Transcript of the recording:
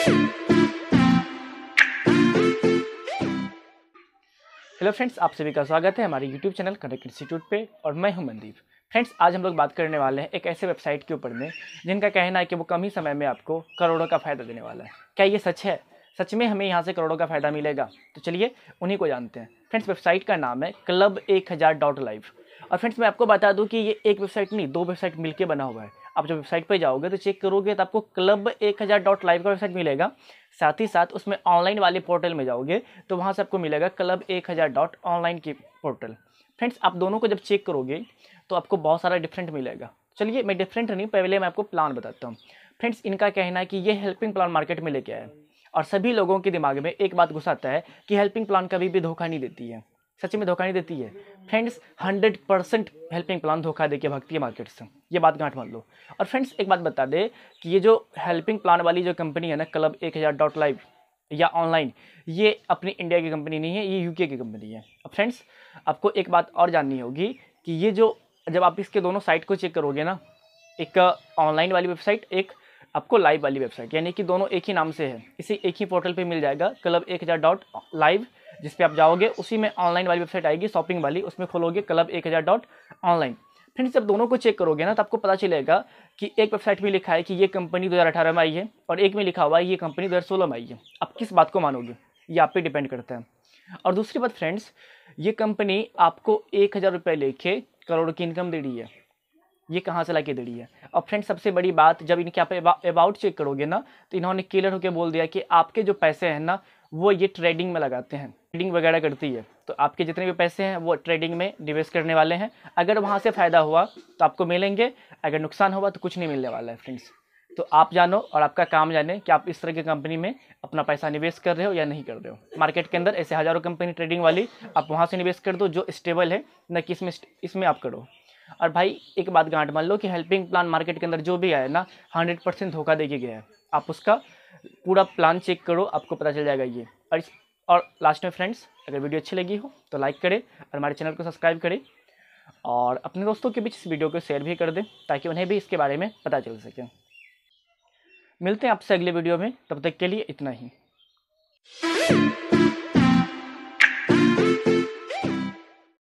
Hello friends, आप सभी का स्वागत है हमारे यूट्यूब चैनल कनेक्ट इंस्टीट्यूट पे और मैं हूं मनदीप। फ्रेंड्स, आज हम लोग बात करने वाले हैं एक ऐसे वेबसाइट के ऊपर में जिनका कहना है कि वो कम ही समय में आपको करोड़ों का फ़ायदा देने वाला है। क्या ये सच है? सच में हमें यहाँ से करोड़ों का फ़ायदा मिलेगा? तो चलिए उन्हीं को जानते हैं। फ्रेंड्स, वेबसाइट का नाम है club1000.live। और फ्रेंड्स, मैं आपको बता दूं कि ये एक वेबसाइट नहीं, दो वेबसाइट मिलके बना हुआ है। आप जब वेबसाइट पर जाओगे तो चेक करोगे तो आपको club1000.live का वेबसाइट मिलेगा। साथ ही साथ उसमें ऑनलाइन वाले पोर्टल में जाओगे तो वहाँ से आपको मिलेगा club1000.online की पोर्टल। फ्रेंड्स, आप दोनों को जब चेक करोगे तो आपको बहुत सारा डिफरेंट मिलेगा। चलिए, मैं डिफरेंट नहीं, पहले मैं आपको प्लान बताता हूँ। फ्रेंड्स, इनका कहना है कि ये हेल्पिंग प्लान मार्केट में लेके आया है और सभी लोगों के दिमाग में एक बात घुस आता है कि हेल्पिंग प्लान कभी भी धोखा नहीं देती है। सच में धोखा नहीं देती है फ्रेंड्स। 100% हेल्पिंग प्लान धोखा देके भागती है मार्केट से, ये बात गांठ मान लो। और फ्रेंड्स, एक बात बता दे कि ये जो हेल्पिंग प्लान वाली जो कंपनी है ना, club1000.live या ऑनलाइन, ये अपनी इंडिया की कंपनी नहीं है, ये यूके की कंपनी है। अब फ्रेंड्स, आपको एक बात और जाननी होगी कि ये जो जब आप इसके दोनों साइट को चेक करोगे ना, एक ऑनलाइन वाली वेबसाइट, एक आपको लाइव वाली वेबसाइट, यानी कि दोनों एक ही नाम से है, इसी एक ही पोर्टल पे मिल जाएगा club1000.live। जिस पे आप जाओगे उसी में ऑनलाइन वाली वेबसाइट आएगी, शॉपिंग वाली, उसमें खोलोगे club1000.online। फ्रेंड्स, जब दोनों को चेक करोगे ना तो आपको पता चलेगा कि एक वेबसाइट में लिखा है कि ये कंपनी 2018 में आई है और एक में लिखा हुआ है ये कंपनी 2016 में आई है। आप किस बात को मानोगे, ये आप पे डिपेंड करता है। और दूसरी बात फ्रेंड्स, ये कंपनी आपको 1000 रुपये लेके करोड़ की इनकम दे रही है। ये कहाँ से ला के दे रही है? और फ्रेंड्स, सबसे बड़ी बात, जब इनके आप अबाउट चेक करोगे ना तो इन्होंने क्लियर होकर बोल दिया कि आपके जो पैसे हैं ना वो ये ट्रेडिंग में लगाते हैं, ट्रेडिंग वगैरह करती है, तो आपके जितने भी पैसे हैं वो ट्रेडिंग में निवेश करने वाले हैं। अगर वहाँ से फ़ायदा हुआ तो आपको मिलेंगे, अगर नुकसान हुआ तो कुछ नहीं मिलने वाला है फ्रेंड्स। तो आप जानो और आपका काम जाने कि आप इस तरह की कंपनी में अपना पैसा निवेश कर रहे हो या नहीं कर रहे हो। मार्केट के अंदर ऐसे हज़ारों कंपनी ट्रेडिंग वाली, आप वहाँ से निवेश कर दो जो स्टेबल है, न कि इसमें आप करो। और भाई, एक बात गांठ मान लो कि हेल्पिंग प्लान मार्केट के अंदर जो भी आया ना 100% धोखा देके गया है। आप उसका पूरा प्लान चेक करो, आपको पता चल जाएगा ये। और लास्ट में फ्रेंड्स, अगर वीडियो अच्छी लगी हो तो लाइक करें और हमारे चैनल को सब्सक्राइब करें और अपने दोस्तों के बीच इस वीडियो को शेयर भी कर दें ताकि उन्हें भी इसके बारे में पता चल सके। मिलते हैं आपसे अगले वीडियो में, तब तक के लिए इतना ही।